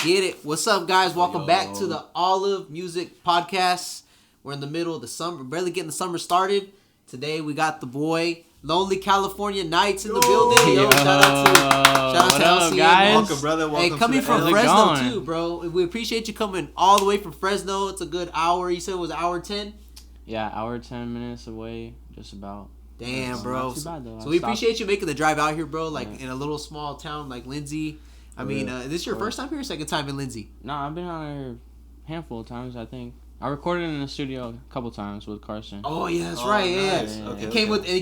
Get it. What's up, guys? Welcome back to the Olivemusic podcast. We're in the middle of the summer, barely getting the summer started. Today we got the boy, Lonely California Nights in the building. Yo, shout out to LCN, guys. Welcome, brother. Welcome. Hey, coming from How's it Fresno going? too, bro. We appreciate you coming all the way from Fresno. It's a good hour. You said it was hour 10? Yeah, hour 10 minutes away, just about. Damn, bro. Not too bad, though. So we appreciate you making the drive out here, bro. Like in a little small town like Lindsay. I mean, this is your first time here or second time in Lindsay? No, I've been out here a handful of times, I think. I recorded in the studio a couple times with Carson. Oh yeah, that's right. Nice. Yeah, Okay, it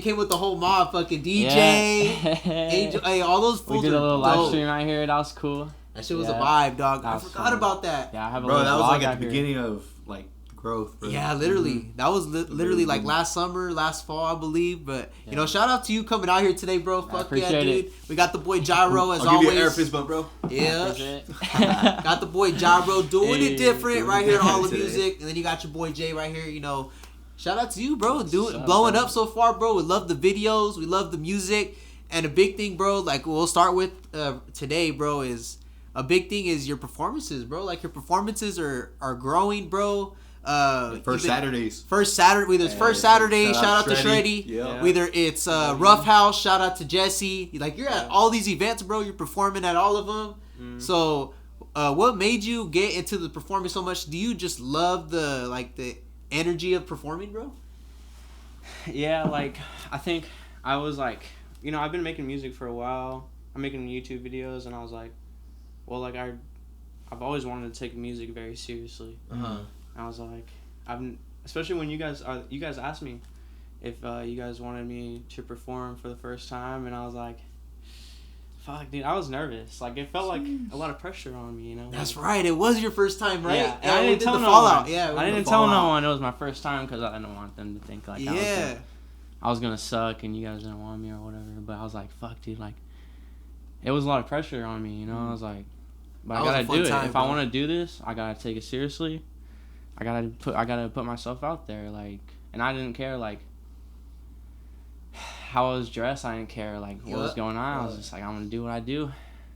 came with the whole mob, fucking DJ, Angel, hey, all those fools. We did a little live dope. stream right here. That was cool. That shit was a vibe, dog. I was forgot fun. about that. Yeah, I have a Bro, little that was vlog like at out the here. beginning of like growth, bro. Yeah, literally. That was literally like last summer, last fall, I believe. But you know, shout out to you coming out here today, bro. Fuck yeah, appreciate dude. it. We got the boy Jyro as I'll always. give you an air fist bump, bro. Yeah. Got the boy Jyro doing Hey, it different doing right it here on All the today. Music, and then you got your boy Jay right here. You know, shout out to you, bro. What's up, Blowing bro? up so far, bro. We love the videos, we love the music, and a big thing, bro. Like we'll start with today, bro. Is a big thing is your performances, bro. Like your performances are growing, bro. First Saturdays. First Saturday, whether it's first Saturday, shout out to Shreddy. Yeah. Whether it's Rough House, shout out to Jesse. Like you're at all these events, bro. You're performing at all of them. So, what made you get into the performing so much? Do you just love the energy of performing, bro? Yeah, like, I think I was like, I've been making music for a while. I'm making YouTube videos, and I was like, well, like, I've always wanted to take music very seriously. I was like, especially when you guys asked me if you guys wanted me to perform for the first time, and I was like, fuck, dude, I was nervous. Like, it felt like a lot of pressure on me, That's right. It was your first time, right? Yeah, and I didn't tell the no Fallout. one. Yeah, I didn't tell no one it was my first time because I didn't want them to think like I was gonna suck and you guys didn't want me or whatever. But I was like, fuck, dude, like, it was a lot of pressure on me, I was like, but I gotta do it. If I want to do this, I gotta take it seriously. I gotta put myself out there, like, and I didn't care, like, how I was dressed. I didn't care, like, what was going on. I was just like, I'm gonna do what I do,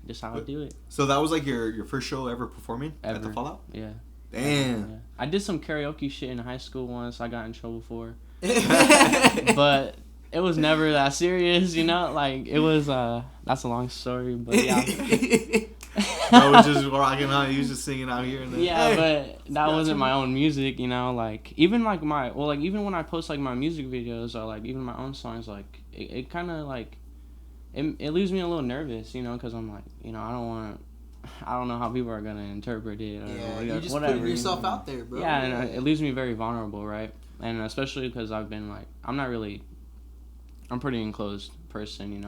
just how I do it. So that was like your first show ever performing at the Fallout? Yeah. Damn. Yeah. I did some karaoke shit in high school once. I got in trouble for, but it was never that serious, Like, it was. That's a long story, but yeah. I was just rocking out. He was just singing out here and there. Yeah, but that wasn't my own music, Like, even like even when I post like my music videos or like even my own songs, like it kind of like it leaves me a little nervous, because I'm like, I don't know how people are gonna interpret it or you just whatever. putting yourself out there, bro. Yeah, and it leaves me very vulnerable, right? And especially because I've been like, I'm a pretty enclosed person,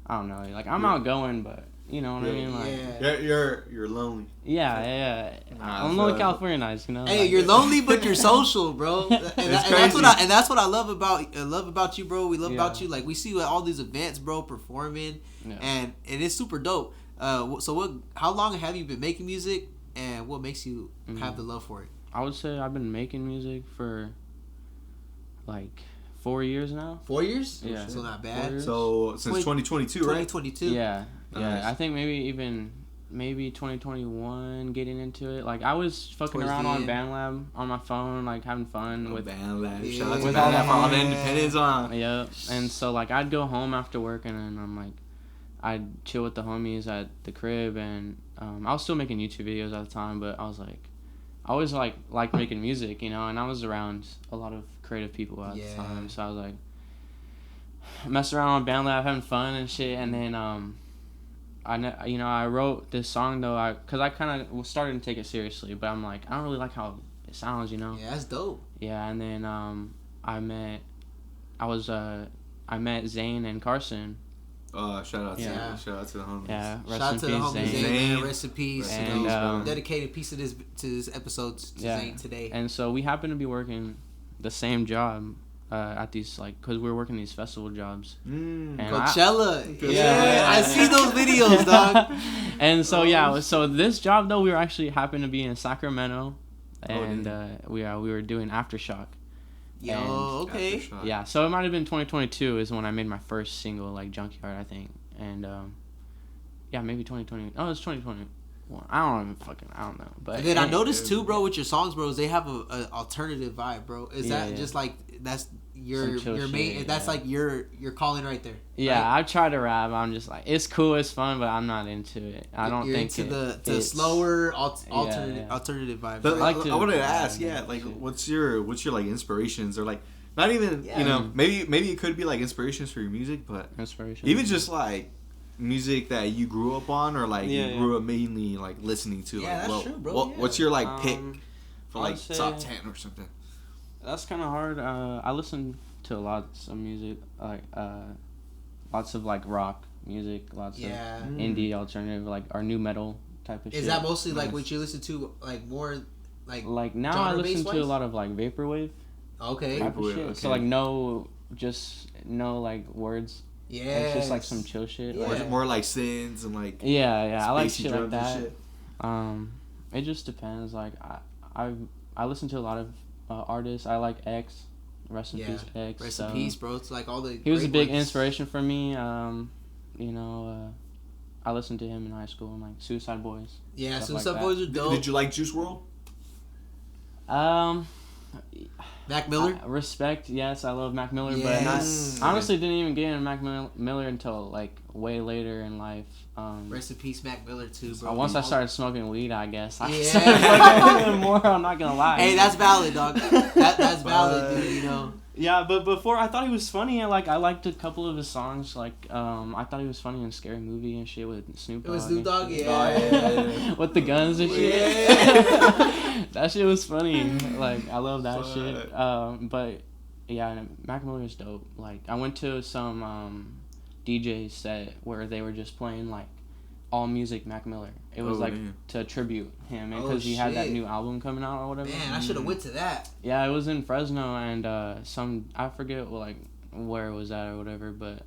I don't know, like I'm outgoing, but. You know what I mean? Like, you're lonely. Yeah. I'm lonely California nights, Hey, like, you're lonely, but you're social, bro. And that's what I love about you, bro. We love about you. Like we see you at all these events, bro, performing, and it's super dope. So how long have you been making music, and what makes you have the love for it? I would say I've been making music for like 4 years now. 4 years? Yeah. So not bad. So since 2022, right? 2022. Yeah. Nice. I think maybe 2021 getting into it. Like I was fucking around on BandLab on my phone, like having fun with BandLab. Yeah. Shout out to With all BandLab for all the the- independence on. Yeah. And so like I'd go home after work and then I'm like I'd chill with the homies at the crib and I was still making YouTube videos at the time, but I was like I always liked making music, and I was around a lot of creative people at the time, so I was like messing around on BandLab, having fun and shit, and then I wrote this song though, because I kind of was starting to take it seriously, but I'm like I don't really like how it sounds, Yeah, that's dope. Yeah, and then I met Zane and Carson. Shout out to Yeah. shout out to the homies. Yeah, Shout out to the homie Zane. Zane, man. Rest in peace. And, dedicated piece of this episode to Zane today. And so we happened to be working the same job at these, like, because we were working these festival jobs. And Coachella. Yeah. I see those videos, dog. And so so this job though, we were actually happened to be in Sacramento, and we were doing Aftershock. Yo, And- okay. Aftershock. Yeah, so it might have been 2022 is when I made my first single, like Junkyard, I think, and maybe 2020. Oh, it's 2020. one. I don't know. But and then I noticed too, bro, with your songs, bro, is they have a alternative vibe, bro. Is that just like that's your main? Shit, that's like your calling right there. Yeah, right? I've tried to rap. I'm just like, it's cool, it's fun, but I'm not into it. I don't think into the slower alternative vibe. But right? I wanted to ask, like, what's your like inspirations, or like not even you know, maybe it could be like inspirations for your music, but even just like music that you grew up on, or like you grew up mainly like listening to. Yeah, like, that's true, bro. What's your like pick for like top 10 or something? That's kind of hard. I listen to lots of music, like lots of like rock music, lots of indie alternative, like our new metal type of shit. Is that mostly like what you listen to, like more like now I listen to a lot of like vaporwave. Okay. Vaporwave, shit. Okay. So like no like words. Yeah. It's just like some chill shit. Yeah. Like, more like synths and like I like shit like that. Shit. It just depends. Like I listen to a lot of artists. I like X. Rest in peace, X. Rest in peace, bro. It's like all the. He was a big inspiration for me. You know, I listened to him in high school and like Suicide Boys. Yeah, Suicide Boys are dope. Did you like Juice WRLD? Mac Miller? Respect, yes, I love Mac Miller, but honestly didn't even get into Mac Miller until like way later in life. Rest in peace, Mac Miller too, bro. Once I started smoking weed, I guess I started fucking more. I'm not gonna lie. Hey, that's valid, dog. That's valid, dude. You know. Yeah, but before I thought he was funny. I liked a couple of his songs. Like I thought he was funny in Scary Movie and shit with Snoop Dogg. It was Snoop Dogg, yeah. With the guns and shit. Yeah. That shit was funny. Like I love that shit. But yeah, Mac Miller is dope. Like I went to some DJ set where they were just playing like all music Mac Miller. It was to tribute him, and because he had that new album coming out or whatever. Man, I should have went to that. Yeah, it was in Fresno, and I forget like where it was at or whatever, but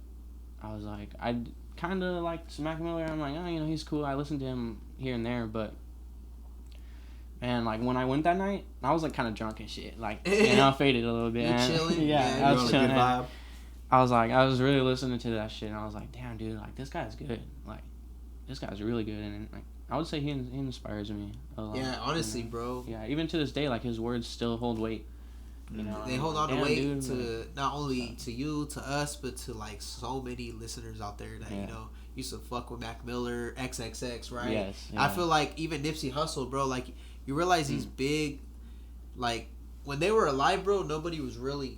I was like, I kind of liked Mac Miller. I'm like, oh, you know, he's cool. I listened to him here and there, but man, like when I went that night, I was like kind of drunk and shit, like you know, faded a little bit. You're chilling. Yeah, I was chilling. Good vibe. I was really listening to that shit, and I was like, damn, dude, like this guy's good. Like this guy's really good, and like I would say he inspires me a lot. Yeah, honestly, you know? Bro. Yeah, even to this day, like his words still hold weight. You know, they hold on to weight to not only to you, to us, but to like so many listeners out there that you know used to fuck with Mac Miller, XXX, right? Yes. Yeah. I feel like even Nipsey Hussle, bro. Like you realize he's big. Like when they were alive, bro, nobody was really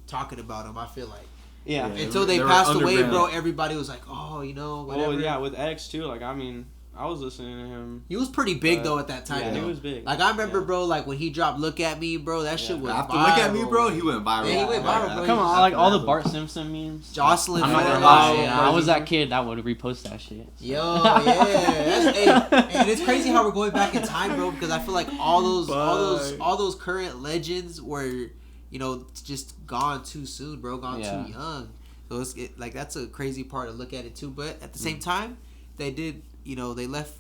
talking about him. I feel like. Yeah. Until they passed away, bro, everybody was like, oh, you know, whatever. Oh, yeah, with X, too. Like, I mean, I was listening to him. He was pretty big, though, at that time. Yeah, he was big. Like, I remember, bro, like, when he dropped Look At Me, bro, that shit was After viral. Look At Me, bro, he went viral. Yeah, he went viral, bro. Come on, like, all the Bart Simpson memes. Jocelyn. I'm not gonna lie. I was that kid that would repost that shit. So. Yo, yeah. And it's crazy how we're going back in time, bro, because I feel like all those current legends were, you know, just gone too soon, bro, too young. So like that's a crazy part to look at it too, but at the same time, they did, you know, they left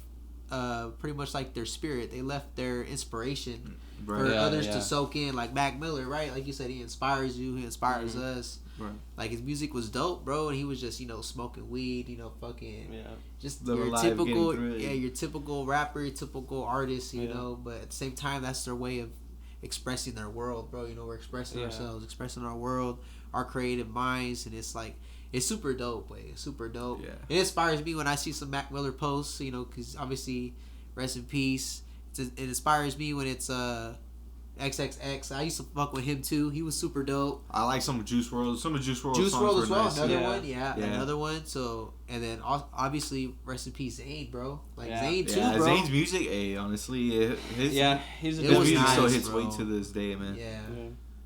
pretty much like their spirit. They left their inspiration for others to soak in, like Mac Miller, right? Like you said, he inspires you, he inspires us. Right. Like his music was dope, bro, and he was just, you know, smoking weed, you know, fucking just your typical rapper, your typical artist, you know. But at the same time, that's their way of expressing their world, bro. You know, we're expressing ourselves, expressing our world, our creative minds, and it's like it's super dope, way. It's super dope. Yeah. It inspires me when I see some Mac Miller posts, you know, because obviously, rest in peace. It inspires me when it's XXX. I used to fuck with him too. He was super dope. I like some of Juice WRLD. Some of Juice WRLD Juice WRLD as well. Nice. Another one, another one. So and then obviously rest in peace, Zayn, bro. Like Zayn too, bro. Zayn's music, honestly, his music still hits weight to this day, man. Yeah.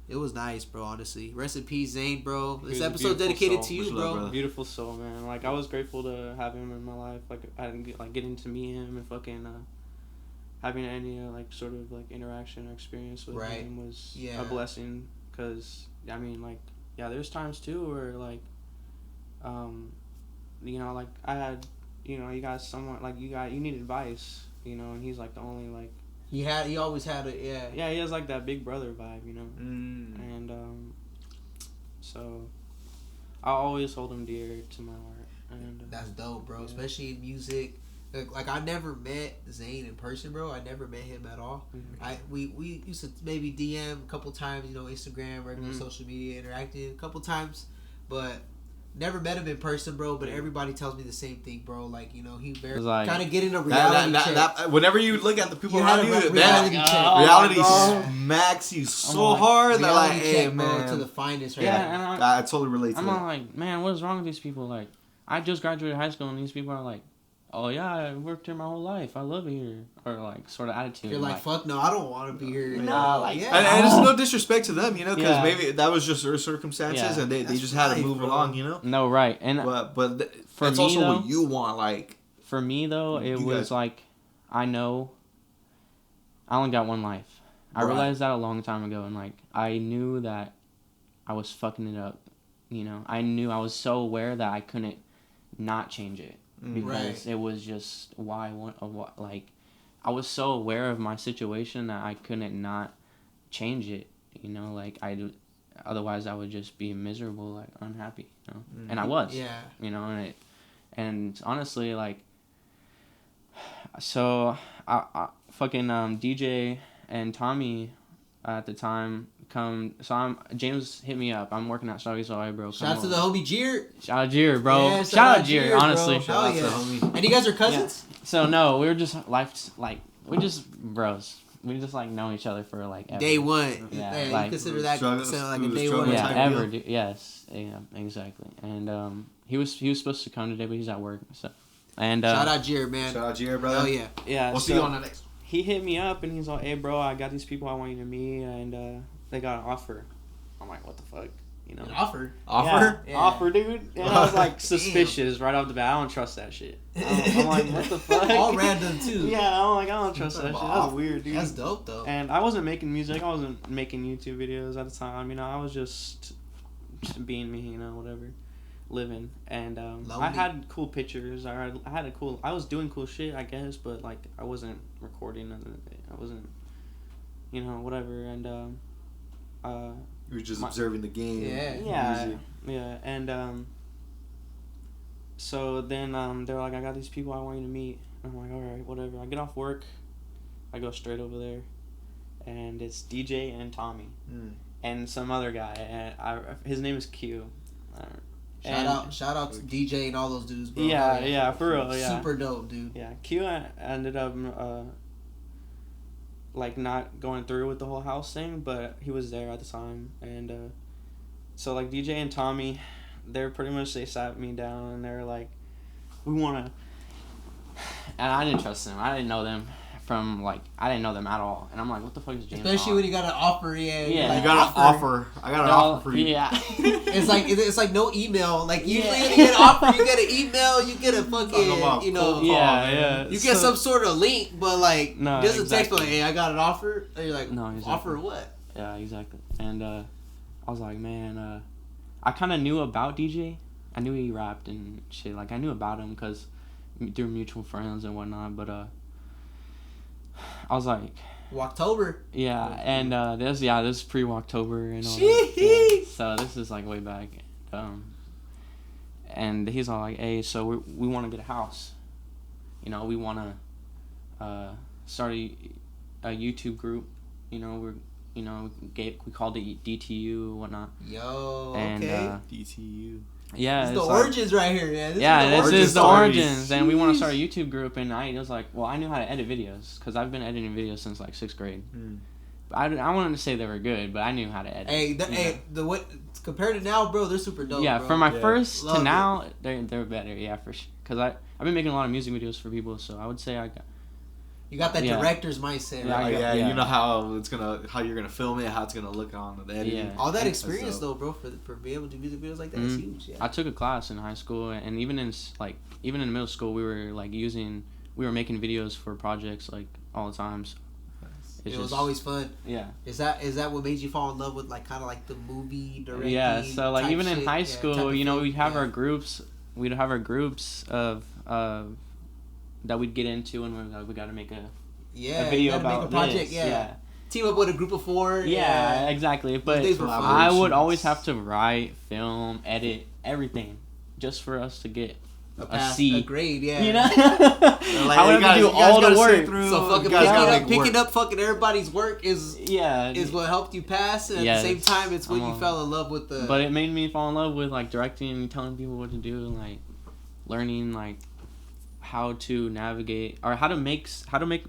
It was nice, bro, honestly. Rest in peace, Zayn, bro. This episode dedicated to you, bro. Beautiful soul, man. Like, I was grateful to have him in my life. Like, I didn't getting to meet him and fucking having any, like, sort of, like, interaction or experience with him was a blessing. Because, I mean, like, there's times, too, where, like, you know, like, I had, you know, you got someone, like, you need advice, you know, and he's, like, the only, like, He always had it, Yeah, he has like that big brother vibe, you know. And so I'll always hold him dear to my heart. And that's dope, bro. Especially in music, like I never met Zane in person, bro. I never met him at all. Mm-hmm. We used to maybe DM a couple times, Instagram, regular social media, interacting a couple times, but never met him in person, bro. But everybody tells me the same thing, bro. Like, he very kind of getting a reality check. Whenever you look at the people around you, reality smacks you so hard that like, hey man, to the finest, right? Yeah, and I totally relate to I'm that. like, man, what is wrong with these people? Like, I just graduated high school, and these people are like, oh yeah, I worked here my whole life. I love it here, or like sort of attitude. You're like, fuck no, I don't want to be here. No, like, and it's no disrespect to them, because maybe that was just their circumstances, and they just had to move along, No, right, and but that's also though, what you want, like. For me though, it was like, I know, I only got one life. I realized that a long time ago, and like I knew that I was fucking it up. I knew, I was so aware that I couldn't not change it. Because it was just like I was so aware of my situation that I couldn't not change it, like otherwise I would just be miserable, like unhappy, and I was, and honestly, like, so I fucking DJ and Tommy at the time James hit me up. I'm working at Shoggy's All Right, bro. Shout out to the homie Jyro. Shout out Jyro, bro. Yeah, shout out Jyro, honestly. Shout out to the homie. And you guys are cousins? Yeah. So no, we were just we're just bros. We just like know each other for like ever. Day one. Yeah, like, you consider that like a day one. Yeah, ever. Yes, yeah, exactly. And he was supposed to come today, but he's at work. So, and shout out Jyro, man. Shout out Jyro, brother. Oh yeah. Yeah. We'll see you on the next one. He hit me up and he's like, "Hey, bro, I got these people I want you to meet, and they got an offer." I'm like, what the fuck? An offer? Yeah. Offer, dude. And I was like suspicious right off the bat. I don't trust that shit. I'm like, what the fuck? All random too. Yeah, I'm like, I don't trust that shit. That's weird, dude. That's dope though. And I wasn't making music. I wasn't making YouTube videos at the time. I was just being me, whatever, living. And I had cool pictures. I was doing cool shit, I guess, but like I wasn't recording. I wasn't, whatever. And you were just observing the game. Yeah. And so then they're like, I got these people I want you to meet. And I'm like, all right, whatever. I get off work, I go straight over there, and it's DJ and Tommy and some other guy. And his name is Q. Shout out to DJ and all those dudes, bro. Yeah, for real. Yeah, super dope, dude. Yeah, Q ended up like not going through with the whole house thing, but he was there at the time. And so like DJ and Tommy, they sat me down and they're like, we want to, and I didn't trust them. I didn't know them I didn't know them at all. And I'm like, what the fuck is James Especially when you got an offer, you got an offer. I got an offer for you. Yeah. it's like no email. Like usually you get an offer, you get an email, you get a fucking, you get some sort of link, but like just a text like, hey, I got an offer. And you're like, no, exactly. Offer what? Yeah, exactly. And I was like, man, I kind of knew about DJ. I knew he rapped and shit. Like I knew about him because through mutual friends and whatnot, but I was like, Walktober. Yeah, and this is pre-Walktober and all that. Yeah. So this is like way back. And he's all like, hey, so we want to get a house. We want to start a YouTube group. We called it DTU and whatnot. Yo, and, okay. DTU. Yeah, it's the origins right here, man. This is the origins, and we want to start a YouTube group. And I was like, well, I knew how to edit videos because I've been editing videos since like 6th grade. But I wanted to say they were good, but I knew how to edit. What compared to now, bro, they're super dope. Yeah, bro. from my first to now, they're better. Yeah, for sure. Because I've been making a lot of music videos for people, so I would say you got that director's mindset, right? Yeah, you know how you're gonna film it, how it's gonna look on the editing. Yeah. All that experience though, bro, for being able to do music videos like that is huge. Yeah. I took a class in high school, and even in middle school, we were making videos for projects like all the time. So it was always fun. Yeah. Is that what made you fall in love with like kind of like the movie directing? Yeah. So like even in high school, we'd have our groups. We'd have our groups of that we'd get into, and we got to make a video about make a project, this. Yeah. Team up with a group of 4. Yeah, exactly. But I would always have to write, film, edit everything, just for us to get a C, a grade, yeah. You know, like, I would have to do all the work. So fucking picking up fucking everybody's work is what helped you pass, and at the same time, it's when you fell in love with the. But it made me fall in love with like directing and telling people what to do, and like learning like how to navigate or how to make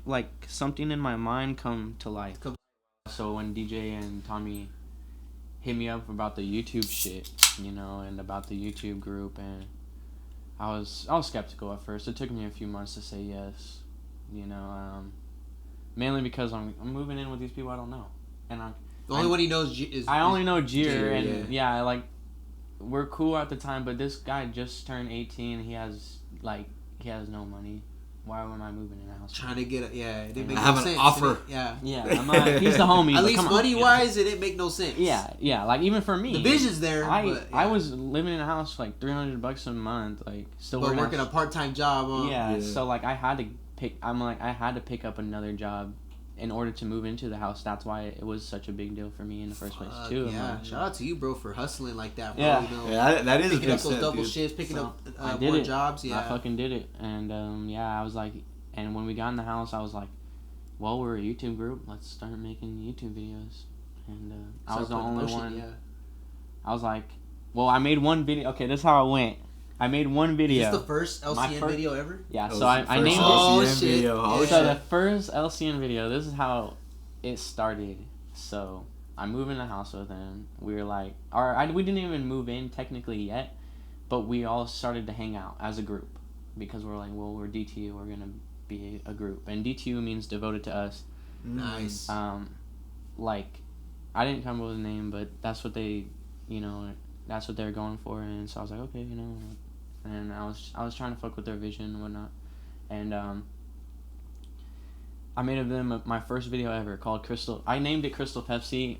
like something in my mind come to life. So when DJ and Tommy hit me up about the YouTube shit, you know, and about the YouTube group, and I was skeptical at first. It took me a few months to say yes, you know, mainly because I'm moving in with these people I don't know, and the only one he knows is I only know Jyro, and like we're cool at the time, but this guy just turned 18. He has no money. Why am I moving in a house? Trying to get it didn't make I have no an sense. offer. I'm like, he's the homie. At least money wise, it didn't make no sense. Yeah. Like even for me, the vision's there. I was living in a house for like $300 a month, like still working a part-time job. Yeah. So like I had to pick up another job in order to move into the house. That's why it was such a big deal for me in the first place too. Yeah, shout out to you, bro, for hustling like that, bro. Yeah, you know, that is picking up those double shifts, picking up more jobs. Yeah, I fucking did it, and I was like, and when we got in the house, I was like, well, we're a YouTube group. Let's start making YouTube videos, and I was the only one. Yeah. I was like, well, I made one video. Okay, this is how it went. I made one video. Is this the first LCN video ever? Yeah, so I named it. Oh, shit. So the first LCN video, this is how it started. So I moved in the house with him. We were like, we didn't even move in technically yet, but we all started to hang out as a group because we're like, well, we're DTU, we're going to be a group. And DTU means devoted to us. Nice. Like, I didn't come up with a name, but that's what they, you know, that's what they're going for. And so I was like, okay, you know. And I was trying to fuck with their vision and whatnot, and I made of them my first video ever called Crystal. I named it Crystal Pepsi.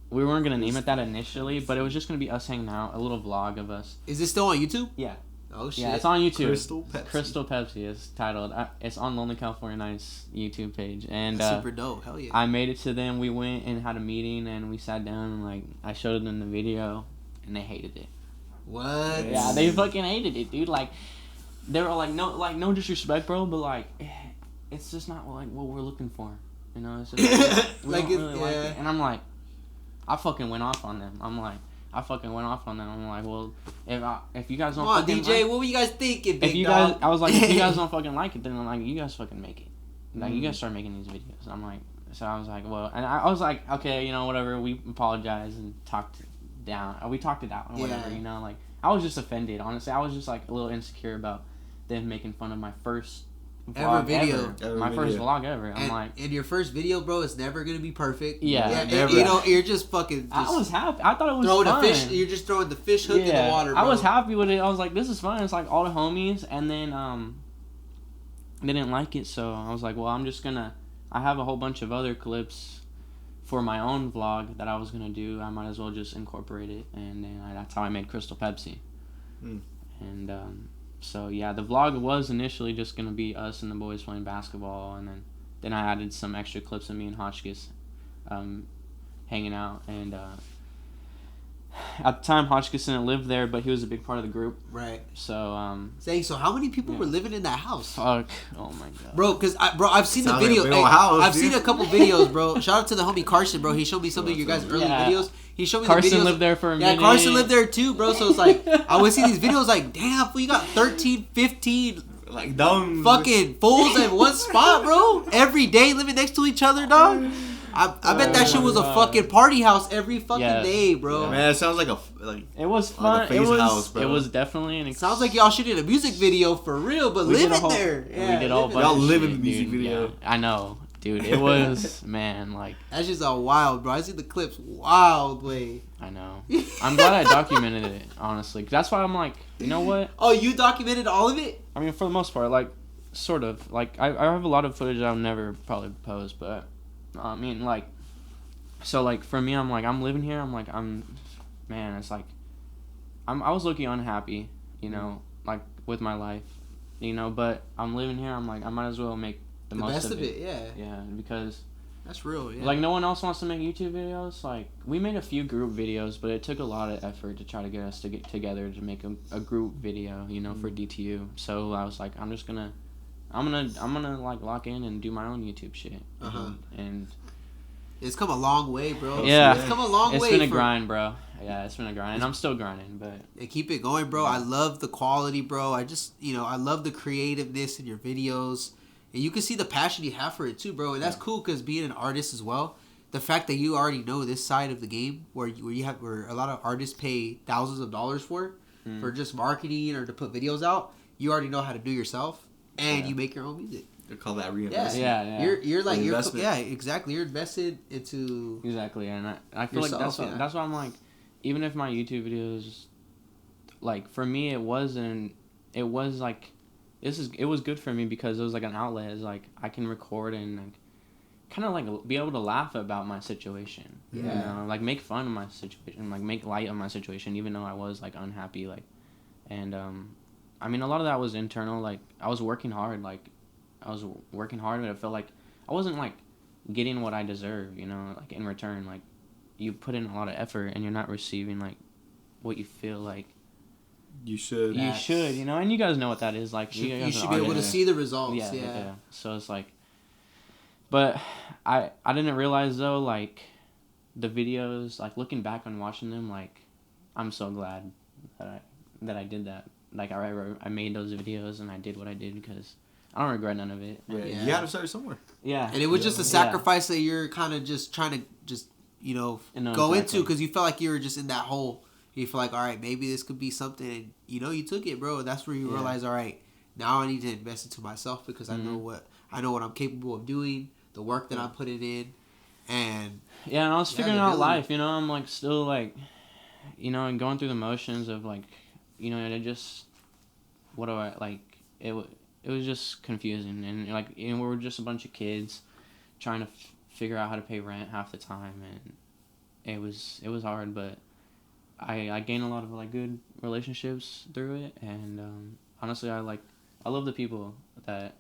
We weren't gonna name it that initially, but it was just gonna be us hanging out, a little vlog of us. Is it still on YouTube? Yeah. Oh shit. Yeah, it's on YouTube. Crystal Pepsi is titled. It's on Lonely California Nights YouTube page, and that's super dope. Hell yeah. I made it to them. We went and had a meeting, and we sat down and like I showed them the video, and they hated it. What? Yeah, they fucking hated it, dude. Like, they were like, no disrespect, bro, but like, it's just not like what we're looking for, you know. It's just, we don't really like it. And I'm like, I fucking went off on them. I'm like, well, if you guys don't, come on, DJ, what were you guys thinking, big dog? I was like, if you guys don't fucking like it, then I'm like, you guys fucking make it. Like, you guys start making these videos. I'm like, so I was like, well, and I was like, okay, you know, whatever. We apologized and talked down. We talked it out or whatever, you know. Like, I was just offended, honestly. I was just like a little insecure about them making fun of my first vlog ever. My first vlog ever. I'm like, and your first video, bro, is never gonna be perfect. Yeah, never. You know, you're just fucking. I was happy. I thought it was fun. You're just throwing the fish hook in the water, bro. I was happy with it. I was like, this is fun. It's like all the homies, and then they didn't like it, so I was like, well, I have a whole bunch of other clips for my own vlog that I was gonna do. I might as well just incorporate it, and then that's how I made Crystal Pepsi. And so yeah, the vlog was initially just gonna be us and the boys playing basketball, and then I added some extra clips of me and Hotchkiss hanging out, and at the time Hotchkiss didn't live there, but he was a big part of the group. Right. So so how many people were living in that house? Fuck. Oh my god. Bro, cause I've seen the video. I've seen a couple videos, bro. Shout out to the homie Carson, bro. He showed me some of your guys' early videos. He showed me Carson the videos. lived there for a minute. Yeah, Carson lived there too, bro. So it's like I would see these videos like, damn, fool, you got 13, 15 like dumb fucking fools in one spot, bro. Every day living next to each other, dog. I bet that shit was a fucking party house every fucking day, bro. Yeah, man, it sounds like it was fun. Like a house, bro. It was definitely an. Sounds like y'all shooting a music video for real, but living there. Yeah, we did all. Y'all live in the music video. Yeah, I know, dude. It was man, like that's just a wild, bro. I see the clips, wild way. I know. I'm glad I documented it, honestly. 'Cause that's why I'm like, you know what? Oh, you documented all of it? I mean, for the most part, like, sort of. Like, I have a lot of footage I'll never probably post, but I mean, like. So, like, for me, I'm like, I'm living here. I'm like, man, it's like, I was looking unhappy, you know, like, with my life, you know, but I'm living here. I'm like, I might as well make the most best of it. Yeah. Yeah, because That's real. Yeah. Like no one else wants to make YouTube videos. Like we made a few group videos, but it took a lot of effort to try to get us to get together to make a group video, you know, for DTU. So I was like, I'm gonna like lock in and do my own YouTube shit. And it's come a long way, bro. Yeah, it's come a long way. It's been a grind, bro. Yeah, it's been a grind, and I'm still grinding, but keep it going, bro. I love the quality, bro. I just, I love the creativeness in your videos, and you can see the passion you have for it too, bro. And that's cool because being an artist as well, the fact that you already know this side of the game, where a lot of artists pay thousands of dollars for just marketing or to put videos out, you already know how to do yourself, and you make your own music. They call that reinvestment. Yeah. You're like exactly. You're invested into and I feel yourself, like that's why I'm like, even if my YouTube videos, like for me it was like it was good for me because it was like an outlet. It's like I can record and like kind of like be able to laugh about my situation. Yeah. You know, like make fun of my situation, like make light of my situation, even though I was like unhappy, like, and I mean a lot of that was internal. Like I was working hard, but it felt like I wasn't like getting what I deserve, you know, like in return. Like you put in a lot of effort and you're not receiving like what you feel like you should, you know, and you guys know what that is. Like you should be able to see the results. Yeah. So it's like, but I didn't realize though, like the videos, like looking back on watching them, like I'm so glad that I did that. Like I made those videos and I did what I did because I don't regret none of it. Yeah. You got to start somewhere. Yeah. And it was just a sacrifice that you're kind of just trying to just, go into because you felt like you were just in that hole. You feel like, all right, maybe this could be something. And, you took it, bro. That's where you realize, all right, now I need to invest into myself because I know what I'm capable of doing, the work that I'm putting in. And I was figuring out life, I'm like still like, and going through the motions of like, and it just, what do I, like, it was just confusing, and like we were just a bunch of kids trying to figure out how to pay rent half the time, and it was hard, but I gained a lot of like good relationships through it, and honestly I love the people that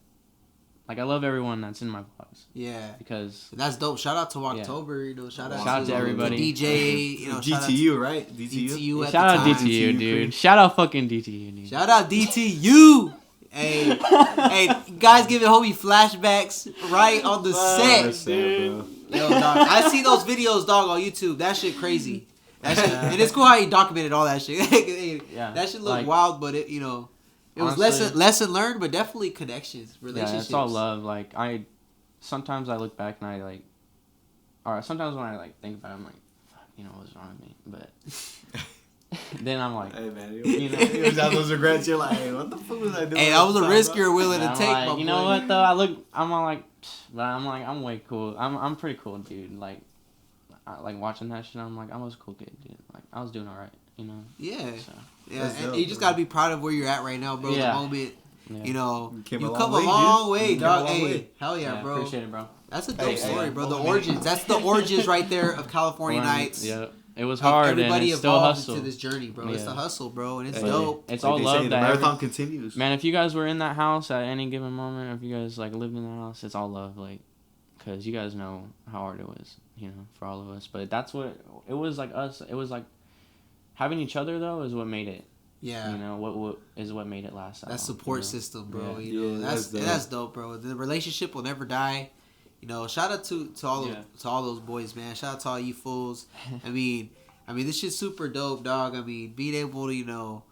like I love everyone that's in my vlogs. Yeah, because that's dope. Shout out to October, shout out to everybody. The DJ, DTU, right? DTU. Shout out DTU, dude. Shout out fucking DTU, dude. Shout out DTU. Hey, guys, giving homie flashbacks right on the set. Dude. Yo, dog, I see those videos, dog, on YouTube. That shit crazy. That shit, and it's cool how he documented all that shit. That shit look wild, but it was lesson learned, but definitely connections, relationships. Yeah, it's all love. Like sometimes I look back and I like, or sometimes when I like think about it, I'm like, fuck, what's wrong with me, but. Then I'm like, hey man, you was out those regrets. You're like, hey, what the fuck was I doing? Hey, that was a risk you're willing to take. Like, you know what though? I'm way cool. I'm pretty cool, dude. Like watching that shit. I'm like, I was a cool kid, dude. Like I was doing all right, Yeah. So. Yeah, and you just gotta be proud of where you're at right now, bro. Yeah. The moment, you come a long way, dog. Hey, hell yeah, bro. Appreciate it, bro. That's a dope story, bro. The origins. That's the origins right there of California Nights. Yeah. It was hard, everybody and it's still hustle. Into this journey, bro. Yeah. It's the hustle, bro, and it's dope. It's all love. The marathon continues. Man, if you guys were in that house at any given moment, if you guys like lived in that house, it's all love, like, cause you guys know how hard it was, for all of us. But that's what it was like. Us, it was like having each other though is what made it. Yeah. What is what made it last. That support system, bro. Yeah. That's dope, bro. The relationship will never die. Shout out to all those boys, man. Shout out to all you fools. I mean, this shit's super dope, dog. I mean, being able to,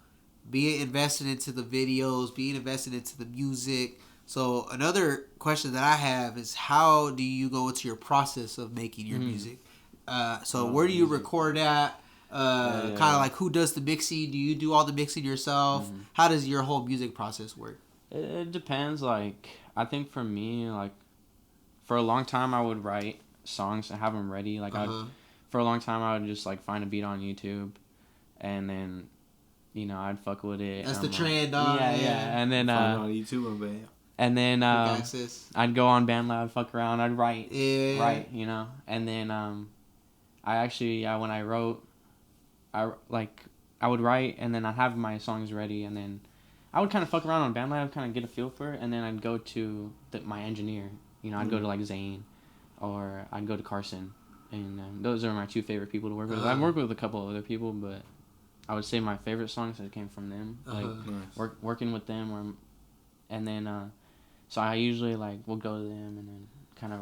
be invested into the videos, being invested into the music. So another question that I have is, how do you go into your process of making your music? Where do you record at? Kind of like, who does the mixing? Do you do all the mixing yourself? How does your whole music process work? It depends. Like, I think for me, like, for a long time I would write songs and have them ready. Like, for a long time I would just like find a beat on YouTube, and then, I'd fuck with it. That's the trend, dog. Yeah. And then on YouTube, man. And then I'd go on BandLab, fuck around. I'd write, And then when I wrote, I would write, and then I'd have my songs ready, and then I would kind of fuck around on BandLab, kind of get a feel for it, and then I'd go to my engineer. I'd go to like Zane, or I'd go to Carson, and those are my two favorite people to work with. I've worked with a couple of other people, but I would say my favorite songs that came from them, like working with them, and then so I usually like will go to them and then kind of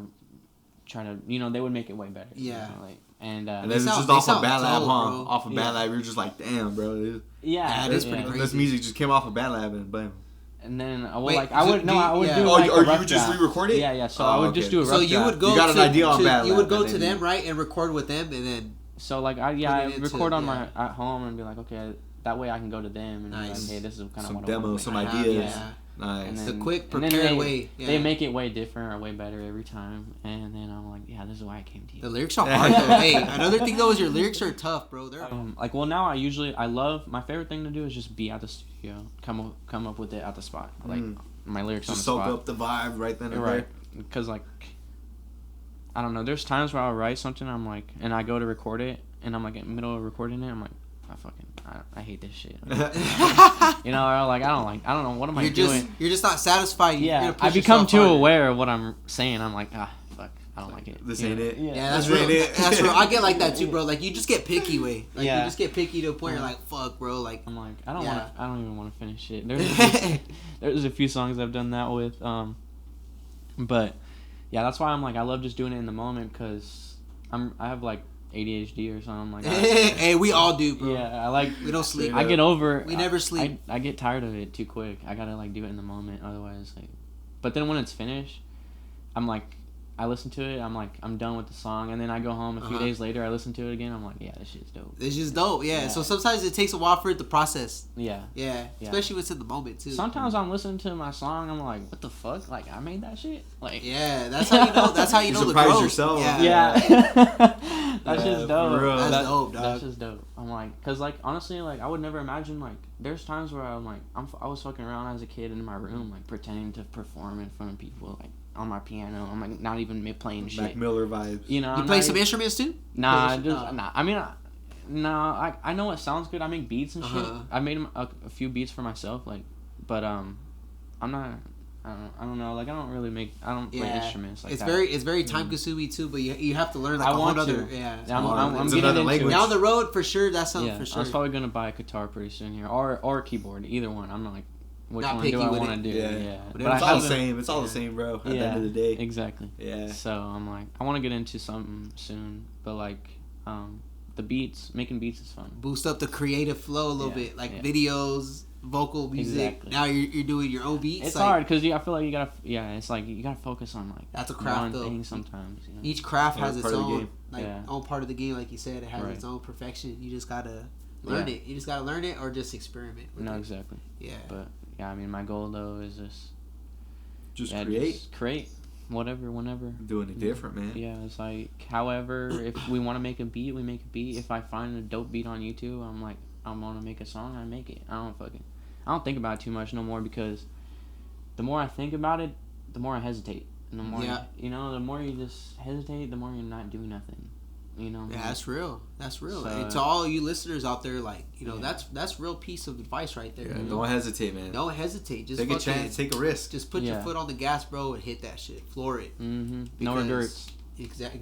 try to, you know, they would make it way better. Yeah. Like, and then it's just off of Bad Lab, huh? Off of Bad Lab, you're just like, damn, bro. Yeah, it's pretty crazy. This music just came off of Bad Lab and bam. And then I would do like a rough just re-record it? Yeah. So I would just do a rough draft. So you would go. You got an idea on Bad Lab. You would go to them, right, and record with them, and then. So like I record on my at home and be like, okay, that way I can go to them and be like, hey, this is kind of what I want to make. Some ideas. Yeah. Nice. The quick prepared way. Yeah. They make it way different or way better every time, and then I'm like, yeah, this is why I came to you. The lyrics are hard though. Hey, another thing though is your lyrics are tough, bro. They're like, well, now I love my favorite thing to do is just be at the studio, come up with it at the spot, like my lyrics just on the spot. Soak up the vibe right then and right, because like I don't know, there's times where I'll write something, I'm like, and I go to record it, and I'm like in the middle of recording it, I'm like, I hate this shit. You know, or like I don't know, what am I doing? You're just not satisfied. Yeah, I become too aware of what I'm saying. I'm like, fuck, I don't like it. This ain't it. Yeah, that's real. That's real. I get like that too, bro. Like you just get picky, way. Like you just get picky to a point. You're like, fuck, bro. Like I'm like, I don't even want to finish it. There's a few songs I've done that with, but yeah, that's why I'm like, I love just doing it in the moment because I have like ADHD or something like that. Hey, we all do, bro. Yeah, we don't sleep. I get over. We never sleep. I get tired of it too quick. I gotta like do it in the moment, otherwise like. But then when it's finished, I'm like, I listen to it. I'm like, I'm done with the song, and then I go home. A few days later, I listen to it again. I'm like, yeah, this shit's dope. It's just dope, yeah. So sometimes it takes a while for it to process. Yeah. Especially when it's in the moment too. Sometimes I'm listening to my song. I'm like, what the fuck? Like I made that shit. Like that's how you know. That's how you know the growth. Surprise yourself. Yeah. That's just dope. That's dope, dog. That's just dope. I'm like, cause like honestly, like I would never imagine like. There's times where I'm like, I was fucking around as a kid in my room, like pretending to perform in front of people, like on my piano. I'm like not even playing shit. Mac Miller vibes. You know, you play some instruments too? Nah, nah. I mean, I know it sounds good. I make beats and shit. I made a few beats for myself, like, but I'm not. I don't know. Like I don't play instruments like that. It's very time consuming too. But you have to learn like a whole other. Yeah. I'm getting into language. Down the road for sure. That's something for sure. I was probably gonna buy a guitar pretty soon here, or a keyboard. Either one. I'm not like. Which not one do I want to do? Yeah. But it's all the same. It's all the same, bro. At the end of the day. Exactly. Yeah. So I'm like, I want to get into something soon, but like, the beats, making beats is fun. Boost up the creative flow a little bit, like videos, vocal music. Exactly. Now you're doing your own beats. It's hard because I feel like you gotta. Yeah, it's like you gotta focus on like that's a craft one thing sometimes. You know? Each craft has its own own part of the game, like you said. It has its own perfection. You just gotta learn it. You just gotta learn it or just experiment with it. Exactly. Yeah. But yeah, I mean, my goal though is just create whatever, whenever. Doing it different, man. Yeah, it's like, however, if we want to make a beat, we make a beat. If I find a dope beat on YouTube, I'm like, I want to make a song, I make it. I don't think about it too much no more because the more I think about it, the more I hesitate. And the more, the more you just hesitate, the more you're not doing nothing. You know. Yeah, that's real. That's real. So, and to all you listeners out there, like, you know, that's real piece of advice right there. Yeah, don't hesitate, man. Don't hesitate. Just take a chance. Take a risk. Just put your foot on the gas, bro, and hit that shit. Floor it. Mm-hmm. No regrets. Exactly.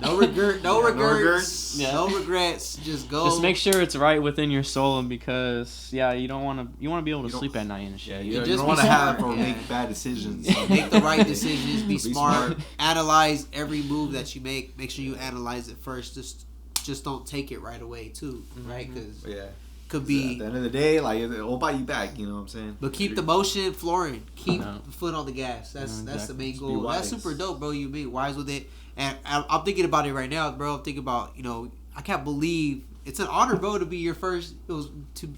No regrets. No regrets. Yeah. No regrets. Just go. Just make sure it's right within your soul, because you don't want to. You want to be able to sleep at night and shit. Yeah, you don't want to have or make bad decisions. Make the right decisions. Be smart. Analyze every move that you make. Make sure you analyze it first. Just don't take it right away too, right? Because could be at the end of the day, like it'll buy you back. You know what I'm saying? But keep the motion flooring. Keep the foot on the gas. That's the main goal. That's super dope, bro. You be wise with it. And I'm thinking about it right now, bro. I'm thinking about, I can't believe it's an honor, bro, to be your first. It was to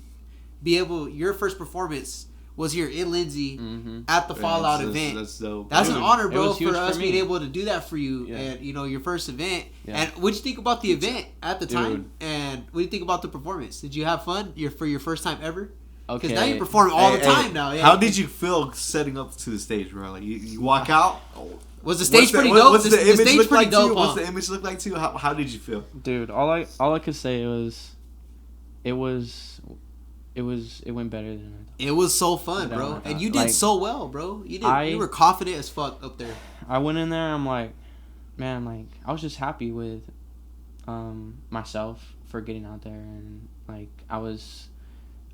be able. Your first performance was here in Lindsay at the Fallout event. That's dope. That's an honor, bro, for us being able to do that for you. Yeah. And your first event. Yeah. And what did you think about the event at the time? And what do you think about the performance? Did you have fun? For your first time ever? Okay. Because now you perform all the time now. Yeah. How did you feel setting up to the stage, bro? Like you walk out. Was the stage pretty dope? What's the image look like to you? What's the image look like to you? How did you feel? Dude, all I could say was, it went better than I thought. It was so fun, bro. And you did so well, bro. You were confident as fuck up there. I went in there, I'm like, man, like I was just happy with myself for getting out there, and like I was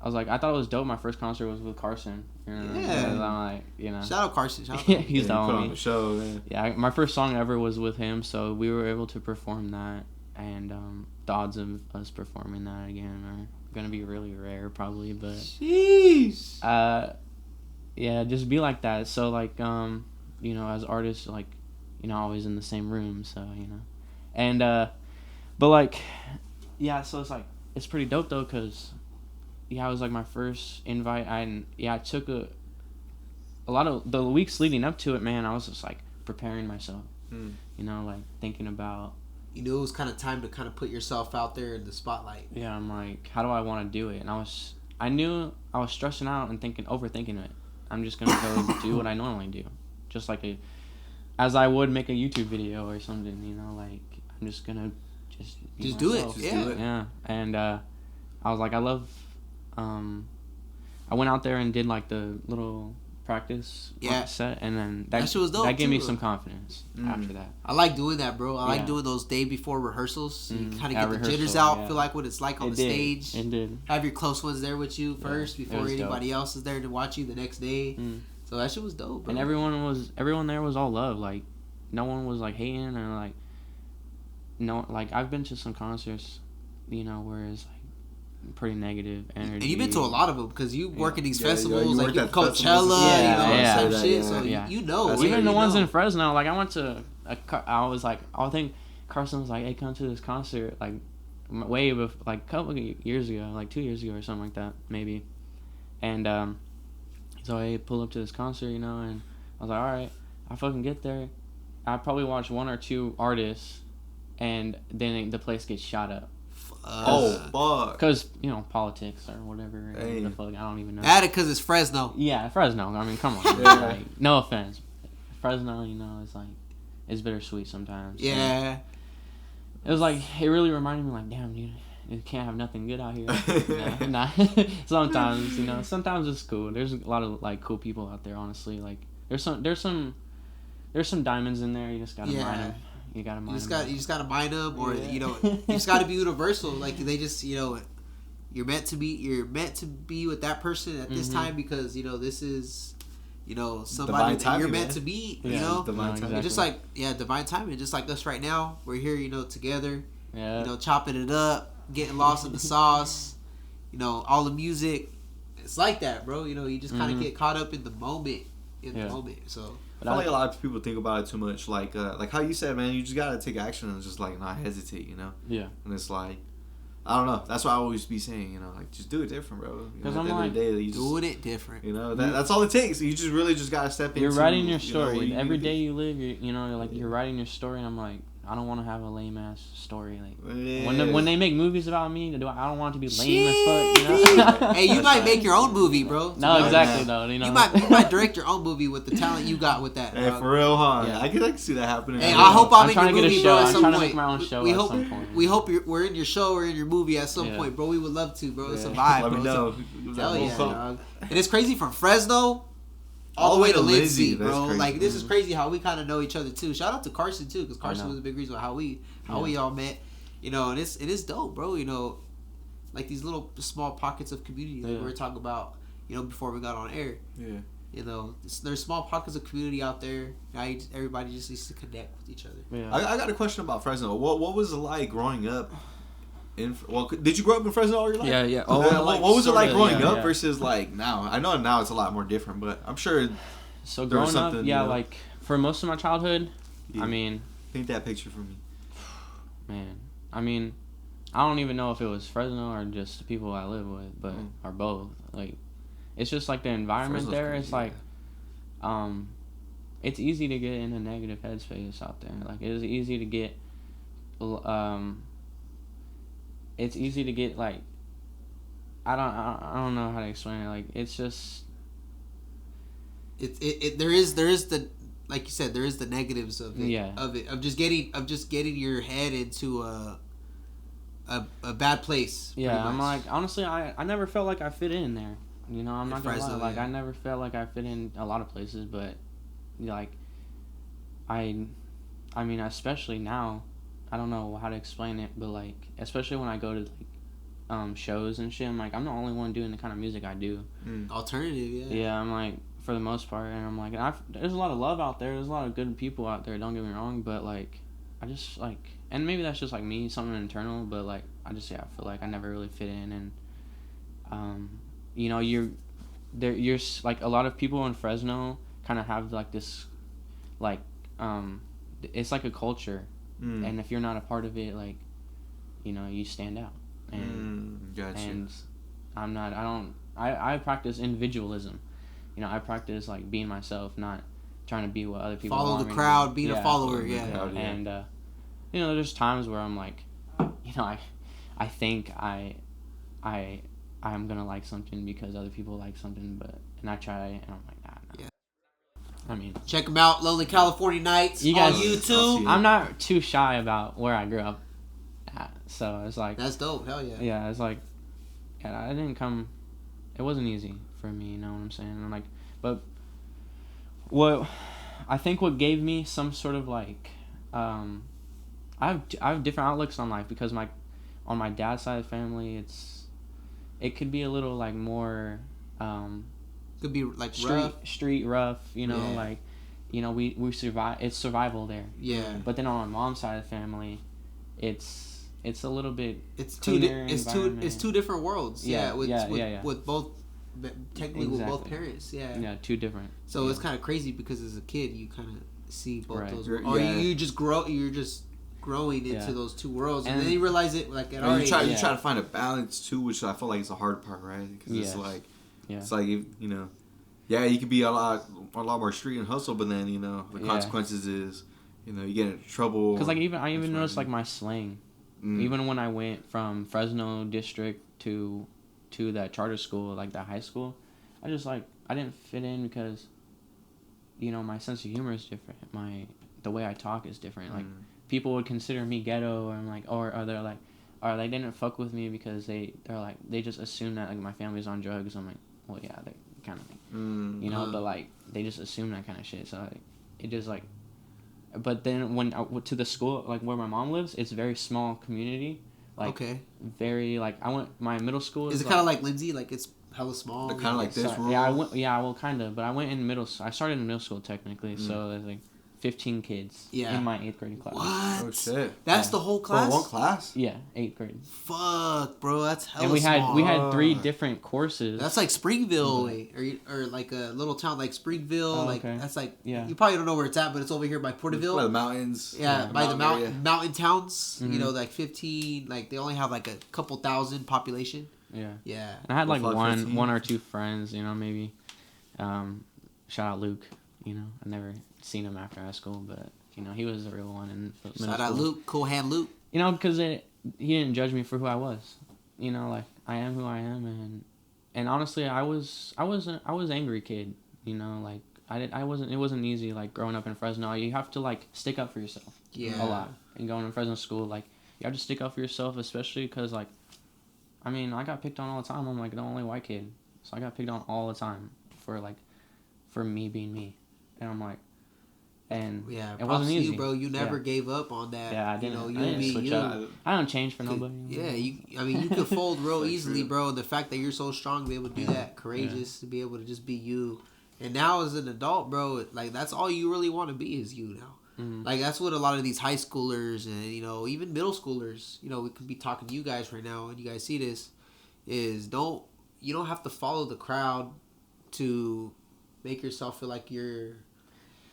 like, I thought it was dope. My first concert was with Carson. You know? Yeah. I'm like, you know. Shout out Carson. Shout out. He's the homie. Put on the show, man. Yeah, my first song ever was with him, so we were able to perform that, and the odds of us performing that again are gonna be really rare, probably. But jeez. Yeah, just be like that. So like, you know, as artists, like, you know, always in the same room. So you know, and but like, yeah. So it's like it's pretty dope though, cause. Yeah, it was like my first invite. I took a lot of the weeks leading up to it, man. I was just like preparing myself, you know, like thinking about. You knew it was kind of time to kind of put yourself out there in the spotlight. Yeah, I'm like, how do I want to do it? And I knew I was stressing out and overthinking it. I'm just gonna go do what I normally do, just like as I would make a YouTube video or something, you know, like I'm just gonna just do it, yeah. And I was like, I love. I went out there and did like the little practice set, and then that shit was dope. That gave me some confidence after that. I like doing that, bro. I like doing those day before rehearsals. So you kind of get the jitters out, feel like what it's like on the stage. It did. Have your close ones there with you first before anybody else is there to watch you the next day. So that shit was dope, bro. And everyone there was all love. Like no one was like hating or like no, like I've been to some concerts, you know, where it's like pretty negative energy. And you've been to a lot of them because you work at these festivals, like you Coachella, shit. So you know, even the ones in Fresno. Like I went to, I was like, I think Carson was like, "Hey, come to this concert," like way before, like a couple of years ago, like 2 years ago or something like that, maybe. And so I pulled up to this concert, you know, and I was like, all right, I fucking get there. I probably watch one or two artists, and then the place gets shot up. Fuck. Because, you know, politics or whatever. The fuck, I don't even know. That because it's Fresno. Yeah, Fresno. I mean, come on. Like, no offense. Fresno, you know, it's like, it's bittersweet sometimes. Yeah. It was like, it really reminded me, like, damn, dude, you can't have nothing good out here. Nah. Sometimes, you know, sometimes it's cool. There's a lot of, like, cool people out there, honestly. Like, there's some diamonds in there. You just gotta mine them. You just gotta mine them, or you know, you just gotta be universal. Like they just, you know, you're meant to be with that person at this time because you know this is, you know, somebody that you're meant to be. You know, exactly. Just like divine timing. Just like us right now, we're here, you know, together. Yeah. You know, chopping it up, getting lost in the sauce. You know, all the music. It's like that, bro. You know, you just kind of get caught up in the moment. So. I feel like a lot of people think about it too much. Like how you said, man, you just gotta take action and just like not hesitate, you know. Yeah. And it's like, I don't know. That's what I always be saying, you know, like just do it different, bro. Because I'm like, doing it different. You know, that's all it takes. You just really just gotta step into. You're writing your story. Every day you live, you're writing your story, and I'm like, I don't want to have a lame ass story. Like when they make movies about me, I don't want it to be lame as fuck. You know? Hey, you might make your own movie, bro. No, exactly though. You know, you might direct your own movie with the talent you got with that. Hey, for real, huh? Yeah. I can see that happening. Hey, I hope I'm in your movie, bro. At some point, I'm trying to make my own show at some point. We hope we're in your show or in your movie at some point, bro. We would love to, bro. It's a vibe, Let bro. me know. Hell yeah, dog. And it's crazy from Fresno. All the way to Lindsay, bro. Like this is crazy how we kind of know each other too. Shout out to Carson too, because Carson was a big reason how we all met. You know, and it is dope, bro. You know, like these little small pockets of community that we were talking about. You know, before we got on air. Yeah. You know, there's small pockets of community out there. Now everybody just needs to connect with each other. Yeah. I got a question about Fresno. What was it like growing up? Did you grow up in Fresno all your life? Yeah. What was it like growing up versus like now? I know now it's a lot more different, but I'm sure. So growing up, like for most of my childhood, I mean, paint that picture for me. Man, I mean, I don't even know if it was Fresno or just the people I live with, but or both. Like, it's just like the environment there. It's like, it's easy to get in a negative headspace out there. Like it's easy to get, it's easy to get like, I don't know how to explain it. Like it's just, there is the, like you said, there is the negatives of it. Yeah. Of just getting your head into a bad place. Yeah, I'm like, honestly, I never felt like I fit in there. You know, I'm not gonna lie. Like I never felt like I fit in a lot of places, but like I I mean, especially now, I don't know how to explain it, but like, especially when I go to like shows and shit, I'm like, I'm the only one doing the kind of music I do. Alternative, yeah. Yeah, I'm like, for the most part, and I'm like, there's a lot of love out there. There's a lot of good people out there. Don't get me wrong, but like, I just like, and maybe that's just like me, something internal. But like, I feel like I never really fit in, and you know, you're like a lot of people in Fresno kind of have like this, like, it's like a culture, and if you're not a part of it, like, you know, you stand out, and gotcha. And I practice individualism. You know, I practice like being myself, not trying to be what other people follow want the crowd, being a follower, crowd, and you know, there's times where I'm like, you know, I think I'm gonna like something because other people like something, and I try, and I'm like, nah. Yeah. I mean, check them out, Lonely California Nights on YouTube. I'm not too shy about where I grew up at, so it's like, that's dope. Hell yeah. Yeah, it's like, yeah, it wasn't easy for me, you know what I'm saying? And I'm like, but I think what gave me some sort of like, I have different outlooks on life because on my dad's side of the family, it could be a little like more, could be like street rough, you know, like, you know, we survive. It's survival there. Yeah. But then on my mom's side of the family, it's a little bit. It's two different worlds. Yeah. With both. Technically, with both parents, yeah, two different. So it's kind of crazy because as a kid, you kind of see both those, or you just grow. You're just growing into those two worlds, and then you realize it like at our age. You try to find a balance too, which I feel like is the hard part, right? Because it's like you know, you could be a lot more street and hustle, but then you know the consequences is, you know, you get into trouble. Because like I even noticed like my slang, even when I went from Fresno district to that charter school, like that high school, I didn't fit in because, you know, my sense of humor is different. The way I talk is different. Like people would consider me ghetto, or I'm like, or they're like, or they didn't fuck with me because they're like, they just assume that like my family's on drugs. I'm like, well, yeah, they kind of, you know, but like they just assume that kind of shit. So like, it just like, but then when I went to the school, like where my mom lives, it's a very small community. Like, very, like, my middle school is it kind of like Lindsay? Like, it's hella small? Kind of like this room? Yeah, kind of. But I went in I started in middle school, technically, so there's, like, 15 kids in my 8th grade class. What? Oh, shit. That's the whole class? For one class? Yeah, 8th grade. Fuck, bro, that's hella small. And we had 3 different courses. That's like Springville, or like a little town like Springville. Oh, like, that's like, you probably don't know where it's at, but it's over here by Porterville. By the mountains. Yeah, by the mountain towns. You know, like 15, like they only have like a couple thousand population. Yeah. Yeah. And I had like one or two friends, you know, maybe. Shout out Luke, you know, I never seen him after high school, but you know, he was the real one in middle school. Shout out Luke, cool hand Luke. You know, because he didn't judge me for who I was. You know, like I am who I am, and honestly, I was an angry kid. You know, like it wasn't easy like growing up in Fresno. You have to like stick up for yourself. Yeah. A lot. And going to Fresno school, like you have to stick up for yourself, especially because like, I mean, I got picked on all the time. I'm like the only white kid, so I got picked on all the time for me being me, and I'm like. And it wasn't easy, you, bro. You never gave up on that. Yeah, I didn't. You know, you be you. I don't change for nobody. Yeah, you could fold real easily, bro. The fact that you're so strong to be able to do that, courageous to be able to just be you. And now as an adult, bro, like that's all you really want to be is you now. Mm-hmm. Like that's what a lot of these high schoolers and you know even middle schoolers, you know, we could be talking to you guys right now, and you guys see this, is you don't have to follow the crowd to make yourself feel like you're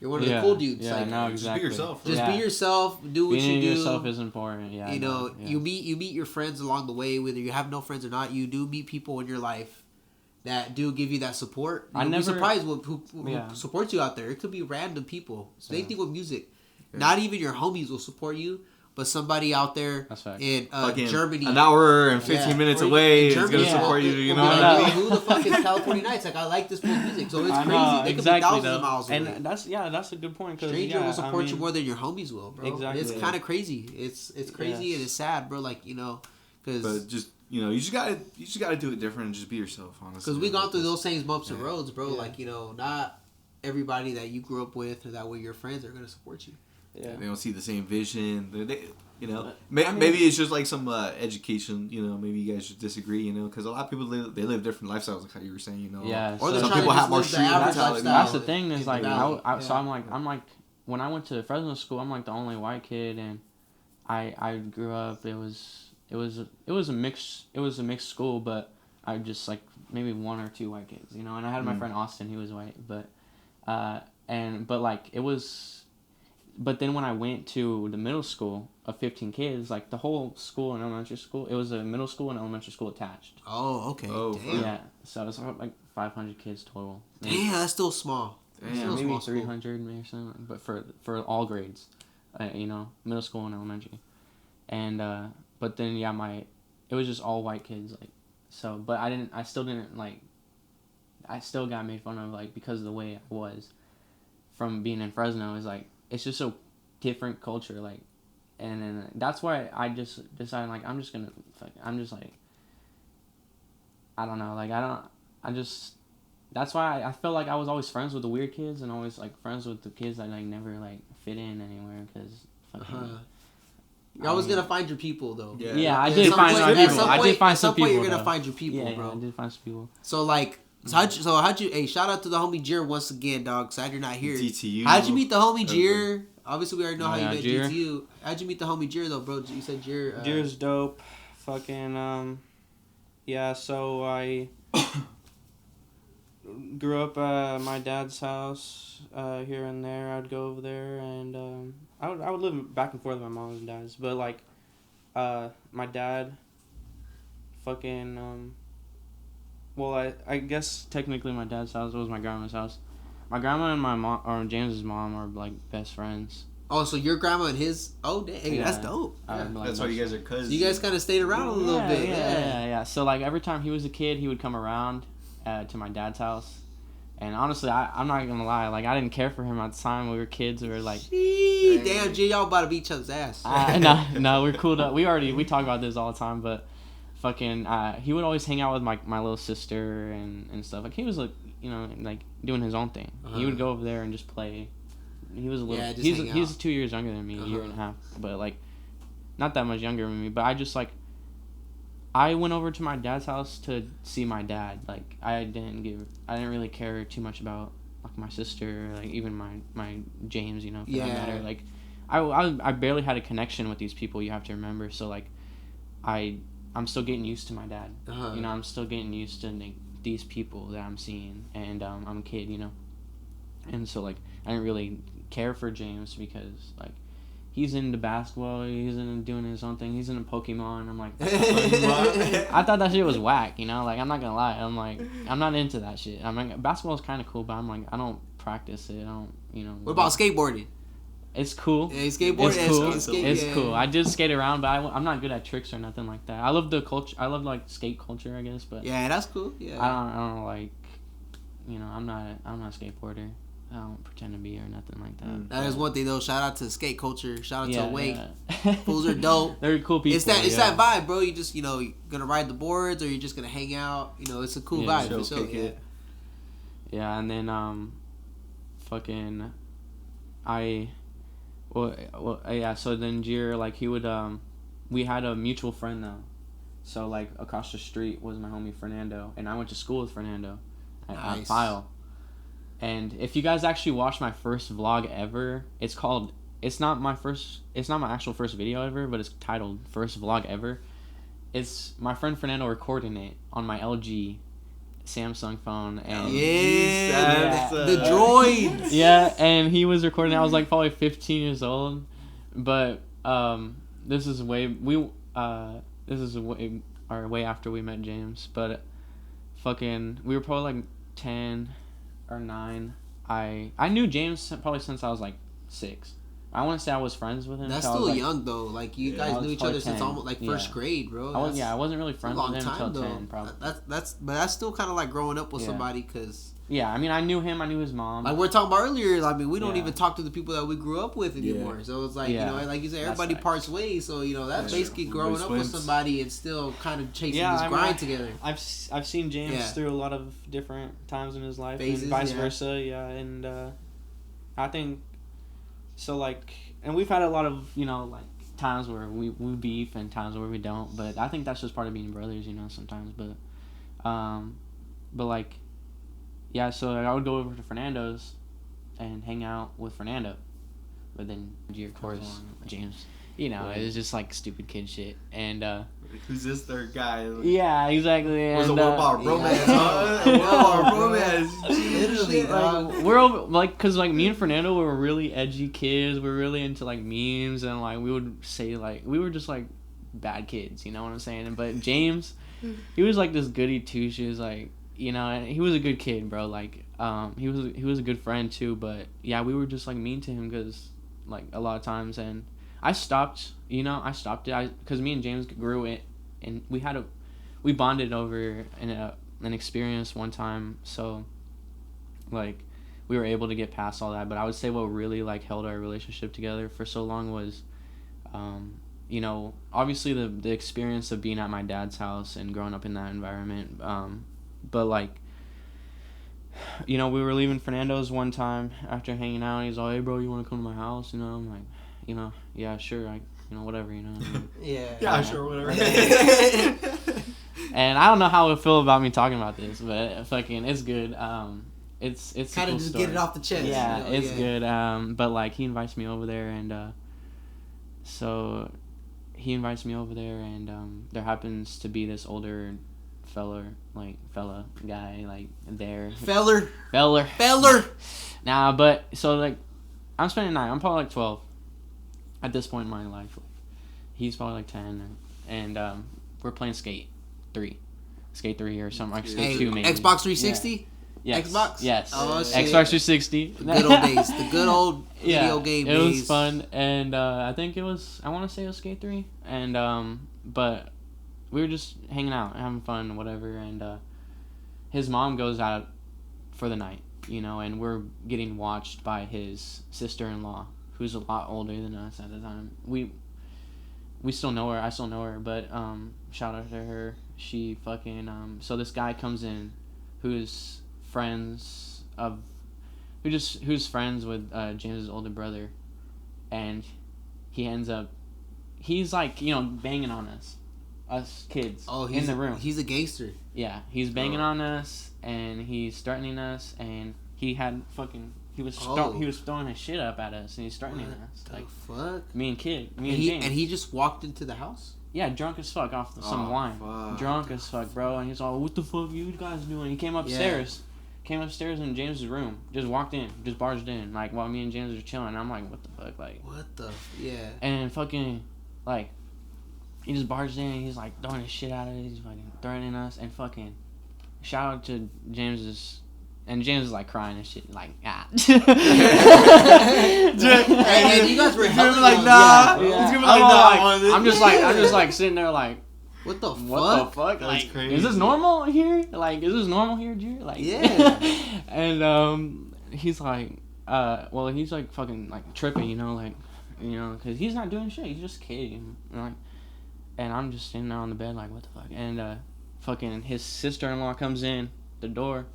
one of the cool dudes. Yeah, like, no, exactly. Just be yourself. Just be yourself. Do what Being you do. yourself is important. Yeah, you know, you meet your friends along the way, whether you have no friends or not. You do meet people in your life that do give you that support. You'll be surprised who supports you out there. It could be random people. Same thing with music. Yeah. Not even your homies will support you. But somebody out there in Germany, an hour and 15 minutes away, is going to support you. You know, like, who the fuck is California Nights? Like, I like this fool's music, so it's crazy. They could be thousands of miles away. And that's a good point. Stranger will support you more than your homies will, bro. Exactly. It's kind of crazy. It's crazy and it's sad, bro. Like, you know, but just you know, you just gotta do it different and just be yourself, honestly. Because we gone through those same bumps and roads, bro. Yeah. Like, you know, not everybody that you grew up with or that were your friends are gonna support you. Yeah. They don't see the same vision. Maybe it's just like some education. Maybe you guys should disagree. Because a lot of people live different lifestyles, like how you were saying. Yeah. Or some people have more street mentality. That's the thing. Is like, so I'm like, when I went to Fresno school, I'm like the only white kid, and I grew up. It was a mixed school, but I just like maybe 1 or 2 white kids, and I had my friend Austin, he was white, but then when I went to the middle school of 15 kids, like the whole school in elementary school, it was a middle school and elementary school attached. Oh, okay. Oh, damn. Yeah, so it's like 500 kids total. Damn, that's still small. Yeah, maybe 300 maybe or something, but for all grades, middle school and elementary, and but then it was just all white kids, like, so, but I still got made fun of, like, because of the way I was from being in Fresno. Is like, it's just a different culture, like, and then that's why I just decided, like, I'm just like, I don't know, like, that's why I felt like I was always friends with the weird kids and always, like, friends with the kids that, like, never, like, fit in anywhere, because you're always gonna find your people, though. Yeah, I did find some people. I did find some people. At some point, you're gonna find your people, bro. Yeah, I did find some people. So, like, how'd you? Hey, shout out to the homie Jyro once again, dog. Sad you're not here. DTU. How'd you meet the homie Jyro? Obviously, we already know how you met Jyro. DTU. How'd you meet the homie Jyro, though, bro? You said Jyro. Jyro's dope. Fucking yeah. So I grew up at my dad's house. Here and there, I'd go over there, and I would live back and forth with my mom and dad's. But like, my dad, fucking well, I guess technically my dad's house was my grandma's house. My grandma and my mom, or James's mom, are like best friends. Oh, so your grandma and his? Oh, dang, that's dope. Yeah. That's why you guys are cousins. So you guys kind of stayed around a little bit. Yeah. So like every time he was a kid, he would come around to my dad's house. And honestly, I'm not gonna lie, like, I didn't care for him at the time. We were kids. We were like, damn, G, y'all about to beat each other's ass. No, we're cool. We talk about this all the time, but fucking, he would always hang out with my little sister and stuff. Like, he was like, like doing his own thing. He would go over there and just play. He was a little. Yeah, he's 2 years younger than me, a year and a half, but like, not that much younger than me. But I just like. I went over to my dad's house to see my dad. Like, I didn't really care too much about, like, my sister, like, even my James, for that matter. Like, I barely had a connection with these people, you have to remember. So, like, I'm still getting used to my dad. I'm still getting used to, like, these people that I'm seeing. And I'm a kid, And so, like, I didn't really care for James because, like, he's into basketball. He's into doing his own thing. He's into Pokemon. I'm like, I thought that shit was whack. Like, I'm not gonna lie. I'm like, I'm not into that shit. I mean, basketball is kind of cool, but I'm like, I don't practice it. I don't, What about skateboarding? It's cool. Yeah, skateboarding. It's cool. I just skate around, but I'm not good at tricks or nothing like that. I love the culture. I love, like, skate culture, I guess. But yeah, that's cool. Yeah. I don't like, I'm not a skateboarder. I don't pretend to be or nothing like that. That is one thing, though. Shout out to skate culture. Shout out to Wake. Fools are dope. They're cool people. It's that vibe, bro. You just, gonna ride the boards or you're just gonna hang out. It's a cool vibe. For sure. Yeah, and then fucking so then Jyro, like, he would we had a mutual friend though. So, like, across the street was my homie Fernando, and I went to school with Fernando at File. And if you guys actually watch my first vlog ever, it's not my actual first video ever, but it's titled First Vlog Ever. It's my friend Fernando recording it on my LG Samsung phone. And the droids. Yeah, and he was recording it. I was like probably 15 years old. But this is way after we met James. But fucking, we were probably like 10 or 9. I knew James probably since I was like 6. I want to say I was friends with him. That's still young though. Like, you guys knew each other 10. Since almost like first grade, bro. I wasn't really friends with him until 10, probably. That's still kind of like growing up with somebody, cause. Yeah, I mean, I knew him. I knew his mom. Like we were talking about earlier. I mean, we don't even talk to the people that we grew up with anymore. Yeah. So it's like, like you said, everybody parts ways. So that's basically growing up with somebody and still kind of chasing this grind together. I've seen James through a lot of different times in his life, phases, and vice versa. Yeah, and I think so. Like, and we've had a lot of, you know, like, times where we beef and times where we don't, but I think that's just part of being brothers, you know, sometimes, but like, yeah, so I would go over to Fernando's and hang out with Fernando, but then, of course, James, you know, it was just, like, stupid kid shit, and, who's this third guy? Yeah, exactly. Was a what about romance, huh? What about romance? Literally, like, we're over, like, cause like me and Fernando were really edgy kids. We were really into like memes and like we would say like we were just like bad kids. You know what I'm saying? But James, he was like this goody two shoes, like, you know, and he was a good kid, bro. Like, he was a good friend too. But yeah, we were just like mean to him because like a lot of times, and I stopped it because me and James grew it, and we bonded over an experience one time, so like we were able to get past all that. But I would say what really like held our relationship together for so long was you know, obviously the experience of being at my dad's house and growing up in that environment, but like, you know, we were leaving Fernando's one time after hanging out, and he's like, hey bro, you want to come to my house? You know, I'm like, you know, yeah, sure, you know, whatever, you know. Yeah, sure, whatever. And I don't know how it feel about me talking about this, but fucking, it's good. It's kind of cool just story. get it off the chest. Yeah, you know? it's good. But like he invites me over there, and so he invites me over there, and there happens to be this older fella guy like there. Feller. Nah, but so like I'm spending 9. I'm probably like 12 at this point in my life. He's probably like 10, and we're playing Skate 3 or something like Skate 2 maybe. Xbox 360. Yeah. Yes. Xbox. Yes. Oh shit. Xbox 360. The good old days. The good old video game days. It was fun, and I think it was. I want to say it was Skate 3, and but we were just hanging out, having fun, whatever, and his mom goes out for the night, you know, and we're getting watched by his sister-in-law, who's a lot older than us at the time. We still know her. I still know her, but shout out to her. She fucking so this guy comes in, who's friends with James's older brother, and he's like, you know, banging on us kids in the room. He's a gangster. Yeah, he's banging on us, and he's threatening us, and he was throwing his shit up at us, and he's threatening us. What like, the fuck? Me and James. And he just walked into the house? Yeah, drunk as fuck off some wine. Fuck. Drunk as fuck, bro. And he's all, what the fuck you guys doing? He came upstairs. Came upstairs in James's room. Just walked in. Just barged in. Like, while me and James were chilling. I'm like, what the fuck? Like, what the... Yeah. And fucking, like, he just barged in. And he's, like, throwing his shit out of it. He's fucking threatening us. And fucking, shout out to James's... And James is like crying and shit, like, ah. And you guys were helping, like, nah. Yeah. I'm just like sitting there like, what the fuck? What the fuck? That's like, crazy. Is this normal here? Like, is this normal here, Jyro? Like, yeah. And he's like, well, he's like fucking like tripping, you know, like, you know, because he's not doing shit. He's just a kid, you know, like, and I'm just sitting there on the bed like, what the fuck? And fucking his sister-in-law comes in the door.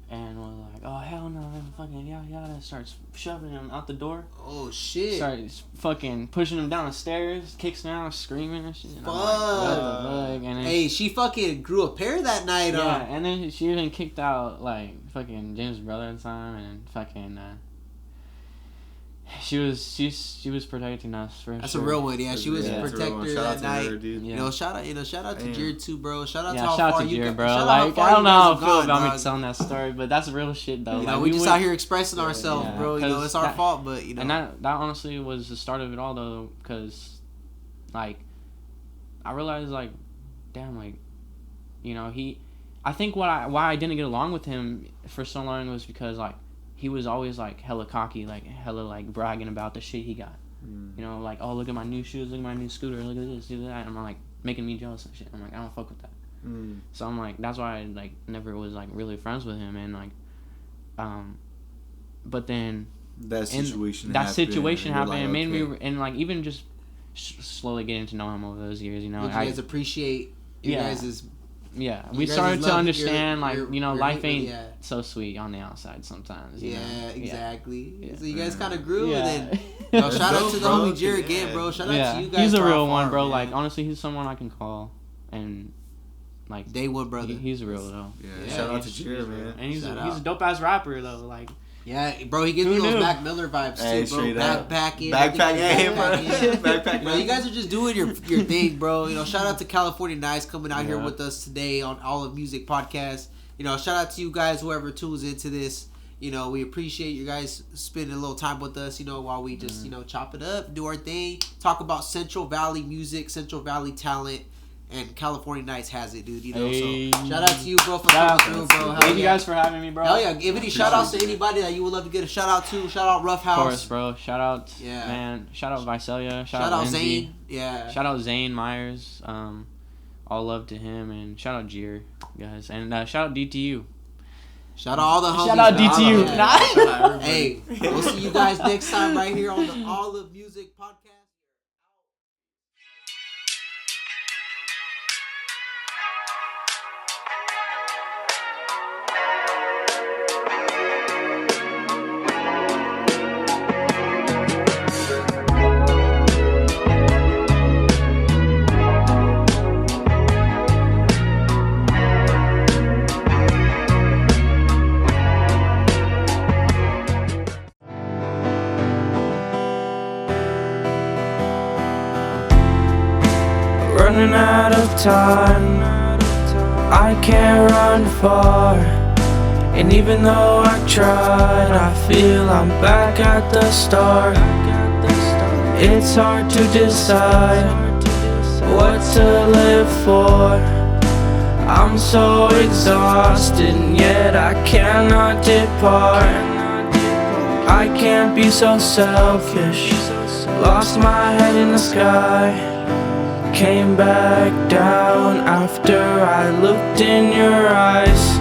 And we're like, oh, hell no, fucking yada, starts shoving him out the door. Oh, shit. Starts fucking pushing him down the stairs, kicks him out, screaming and shit. And fuck. I'm like, what the fuck? And then, hey, she fucking grew a pair that night. Yeah, and then she even kicked out, like, fucking James' brother at the time, and fucking, she was protecting us for That's sure. a real one, yeah. She was a protector that night. Her, dude. Yeah. Shout out to Jyro too, bro. Shout out to how shout far out to you Jyro, got, bro. shout out Like, how far I don't know how I feel gone, about dog. me telling that story, but that's real shit though. You like, know, we just out here expressing ourselves, bro. You know, it's our fault, but you know. And that honestly was the start of it all though, because like I realized like, damn, like, you know, I think why I didn't get along with him for so long was because like he was always like hella cocky, like hella like bragging about the shit he got. You know, like, oh, look at my new shoes, look at my new scooter, look at this, look at that. And I'm like making me jealous and shit. I'm like, I don't fuck with that. So I'm like, that's why I like never was like really friends with him. And like, but then that situation happened like, and made me, and like even just slowly getting to know him over those years. You know, Did you guys appreciate your guys' we started to understand life ain't so sweet on the outside sometimes. Exactly. So you guys kind of grew, and then shout out to the homie Jyro again, bro. Shout out to you guys. He's a real one, bro. Man. Like honestly, he's someone I can call and. Like day one, brother. He's real though. Shout out to Jyro, man. And he's a dope ass rapper though. Like bro, he gives me those Mac Miller vibes too, bro. Backpacking. Bro, you guys are just doing your thing, bro. Shout out to California Nice coming out here with us today on Olivemusic podcast. Shout out to you guys, whoever tunes into this. We appreciate you guys spending a little time with us. While we just chop it up, do our thing, talk about Central Valley music, Central Valley talent. And California Nights has it, dude. So shout out to you, bro, for coming through, bro. Thank you guys for having me, bro. Hell yeah. Give any shout outs to anybody that you would love to get a shout out to. Shout out Rough House. Of course, bro. Shout out, man. Shout out Visalia. Shout out Zane. Yeah. Shout out Zane Myers. All love to him. And shout out Jyro, guys. And shout out DTU. Shout out all the homies. Shout out DTU. Hey, we'll see you guys next time right here on the Olivemusic podcast. Running out of time, I can't run far. And even though I tried, I feel I'm back at the start. It's hard to decide what to live for. I'm so exhausted, and yet I cannot depart. I can't be so selfish, lost my head in the sky. Came back down after I looked in your eyes.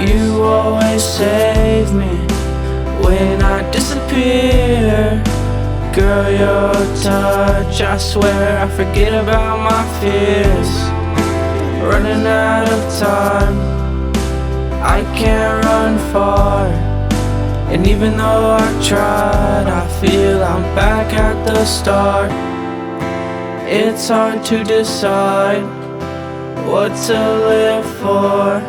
You always save me when I disappear. Girl, your touch, I swear I forget about my fears. Running out of time, I can't run far. And even though I tried, I feel I'm back at the start. It's hard to decide what to live for.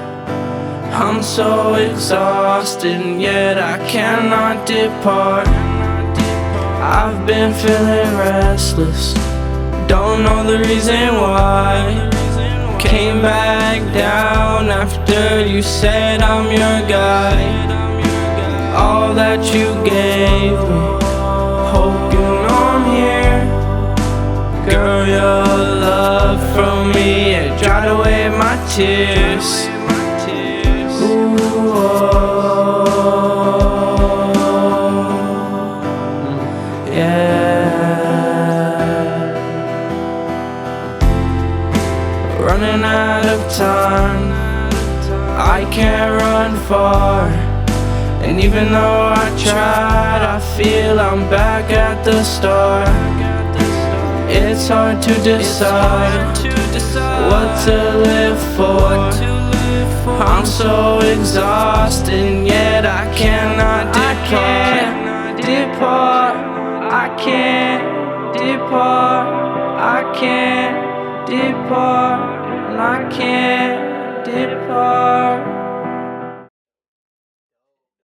I'm so exhausted, and yet I cannot depart. I've been feeling restless, don't know the reason why. Came back down after you said I'm your guy. All that you gave me, hope you know I'm here. Girl, your love from me, it dried away my tears. Ooh, oh, yeah. Running out of time, I can't run far. And even though I tried, I feel I'm back at the start. It's hard to decide what to live for. I'm so exhausted, and yet I cannot depart. I can't depart. I can't depart. And I can't depart.